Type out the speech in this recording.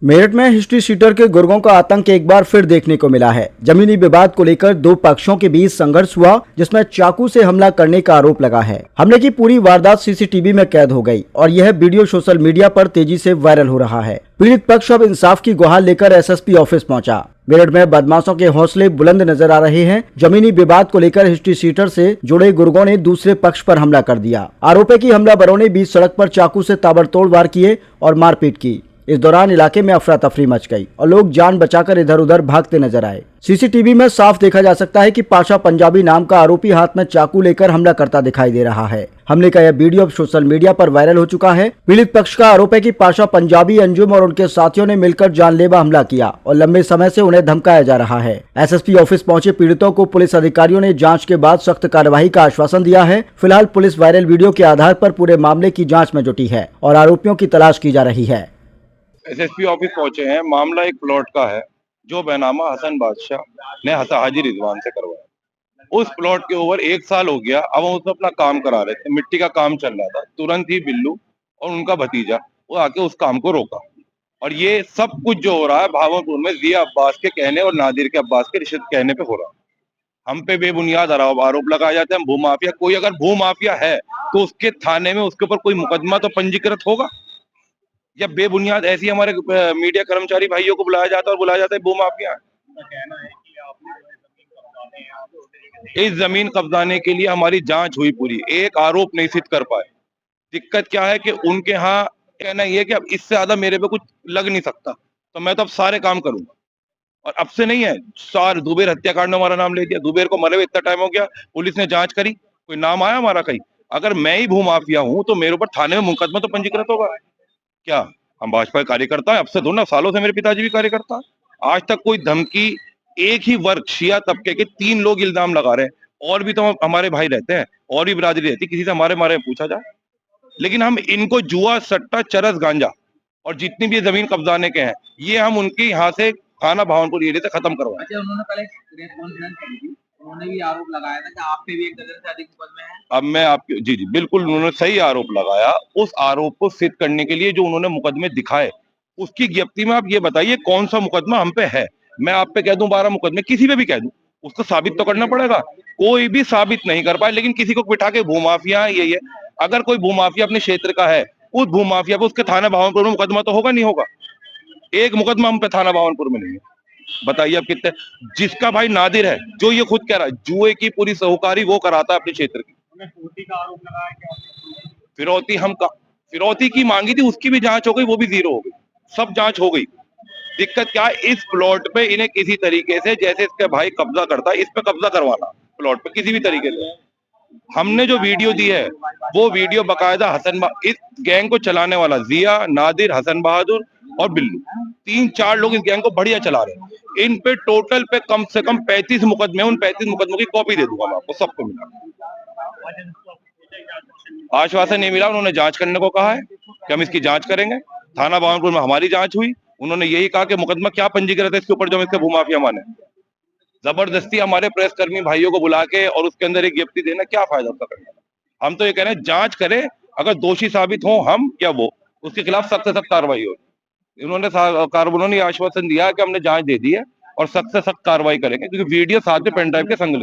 मेरठ में history sheeter के गुर्गों का आतंक एक बार फिर देखने को मिला है। जमीनी विवाद को लेकर दो पक्षों के बीच संघर्ष हुआ, जिसमें चाकू से हमला करने का आरोप लगा है। हमले की पूरी वारदात सीसीटीवी में कैद हो गई और यह वीडियो सोशल मीडिया पर तेजी से वायरल हो रहा है। पीड़ित पक्ष अब इंसाफ की गुहार लेकर एसएसपी ऑफिस पहुंचा। मेरठ में बदमाशों के हौसले बुलंद नजर आ रहे हैं। जमीनी विवाद को लेकर हिस्ट्री शीटर से जुड़े गुर्गों ने दूसरे पक्ष पर हमला कर दिया। आरोप है कि हमलावरों ने बीच सड़क पर चाकू से ताबड़तोड़ वार किए और मारपीट की। इस दौरान इलाके में अफरा तफरी मच गई और लोग जान बचाकर इधर उधर भागते नजर आए। सीसीटीवी में साफ देखा जा सकता है कि पाशा पंजाबी नाम का आरोपी हाथ में चाकू लेकर हमला करता दिखाई दे रहा है। हमले का यह वीडियो अब सोशल मीडिया पर वायरल हो चुका है। पीड़ित पक्ष का आरोप है कि पाशा पंजाबी, अंजुम और उनके साथियों ने मिलकर जानलेवा हमला किया और लंबे समय से उन्हें धमकाया जा रहा है। एसएसपी ऑफिस पहुंचे पीड़ितों को पुलिस अधिकारियों ने जांच के बाद सख्त कार्रवाई का आश्वासन दिया है। फिलहाल पुलिस वायरल वीडियो के आधार पर पूरे मामले की जाँच में जुटी है और आरोपियों की तलाश की जा रही है। एसएसपी ऑफिस पहुंचे हैं। मामला एक प्लॉट का है जो बैनामा हसन बादशाह ने हाजी रिजवान से करवाया। उस प्लॉट के ओवर 1 साल हो गया। अब हम उसमें अपना काम करा रहे थे, मिट्टी का काम चल रहा था। तुरंत ही बिल्लू और उनका भतीजा वो आके उस काम को रोका। और ये सब कुछ जो हो रहा है भावलपुर में जिया अब्बास के कहने और नादिर के अब्बास के रिश्ते कहने पे हो रहा है। हम पे बेबुनियाद आरोप लगाए जाते हैं। भूमाफिया, कोई अगर भूमाफिया है तो उसके थाने में उसके ऊपर कोई मुकदमा तो पंजीकृत होगा, या बेबुनियाद ऐसी हमारे मीडिया कर्मचारी भाइयों को बुलाया जाता है और बुलाया जाता है भूमाफिया। इस जमीन कब्जाने के लिए हमारी जांच हुई पूरी, एक आरोप नहीं सिद्ध कर पाए। दिक्कत क्या है कि उनके यहाँ कहना ये है कि अब इससे ज्यादा मेरे पे कुछ लग नहीं सकता, तो मैं तो अब सारे काम करूंगा। और अब से नहीं है, दुबेर हत्याकांड में हमारा नाम ले दिया। दुबेर को मरे हुए इतना टाइम हो गया, पुलिस ने जांच करी, कोई नाम आया हमारा कहीं? अगर मैं ही भूमाफिया हूं तो मेरे ऊपर थाने में मुकदमा तो पंजीकृत होगा। क्या हम भाजपा के कार्यकर्ता है? अब से दो ना, सालों से मेरे पिताजी भी कार्यकर्ता है। आज तक कोई धमकी, एक ही वर्ग शिया तबके के 3 लोग इल्जाम लगा रहे हैं। और भी तो हमारे भाई रहते हैं, और भी बिरादरी रहती, किसी से हमारे बारे में पूछा जाए? लेकिन हम इनको जुआ, सट्टा, चरस, गांजा और जितनी भी जमीन कब्जाने के हैं, ये हम उनके यहाँ से थाना भावनपुर एरिया से खत्म करवाए। अच्छा, उन्होंने कल एक प्रेस कॉन्फ्रेंस करी थी, उन्होंने भी आरोप लगाया था कि आप पे भी 1 दर्जन से अधिक मुकदमे हैं। अब मैं आपके जी बिल्कुल, उन्होंने सही आरोप लगाया। उस आरोप को सिद्ध करने के लिए जो उन्होंने मुकदमे दिखाए, उसकी ज्ञप्ति में आप ये बताइए कौन सा मुकदमा हम पे है। मैं आप पे कह दूं 12 मुकदमे, किसी पे भी कह दूं, उसको साबित तो करना पड़ेगा। कोई भी साबित नहीं कर पाए, लेकिन किसी को बिठा के भूमाफिया यही है। अगर कोई भूमाफिया अपने क्षेत्र का है, उस भूमाफिया पे उसके थाना भावनपुर में मुकदमा तो होगा नहीं होगा? एक मुकदमा हम पे थाना भावनपुर में नहीं है। बताइए आप कितने, जिसका भाई नादिर है, जो ये खुद कह रहा है जुए की पूरी सहकारी वो कराता है अपने क्षेत्र की। फिरौती फिरौती की मांगी थी, उसकी भी जांच हो गई, वो भी 0 हो गई, सब जांच हो गई। दिक्कत क्या है, इस प्लॉट पे इन्हें किसी तरीके से, जैसे इसके भाई कब्जा करता है, इस पे कब्जा करवाना प्लॉट पे किसी भी तरीके से। हमने जो वीडियो दी है वो वीडियो बकायदा इस गैंग को चलाने वाला जिया, नादिर, हसन बहादुर और बिल्लू, 3-4 लोग इस गैंग को बढ़िया चला रहे हैं। इन पे टोटल पे कम से कम 35 मुकदमे, उन 35 मुकदमों की कॉपी दे दूंगा मैं आपको, सबको मिला। आश्वासन नहीं मिला, उन्होंने जांच करने को कहा है कि हम इसकी जांच करेंगे। थाना भावनपुर में हमारी जांच हुई, उन्होंने यही कहा कि मुकदमा क्या पंजीकृत है इसके ऊपर जो हम इसके भूमाफिया माने। जबरदस्ती हमारे प्रेस कर्मी भाइयों को बुला के और उसके अंदर एक गिफ्टी देना, क्या फायदा उसका करने का? हम तो ये कह रहे हैं जांच करें, अगर दोषी साबित हो हम या वो, उसके खिलाफ सख्त से सख्त कार्रवाई हो। उन्होंने आश्वासन दिया कि हमने जांच दे दी है और सख्त से सख्त कार्रवाई करेंगे, क्योंकि वीडियो साथ में पेन ड्राइव के संग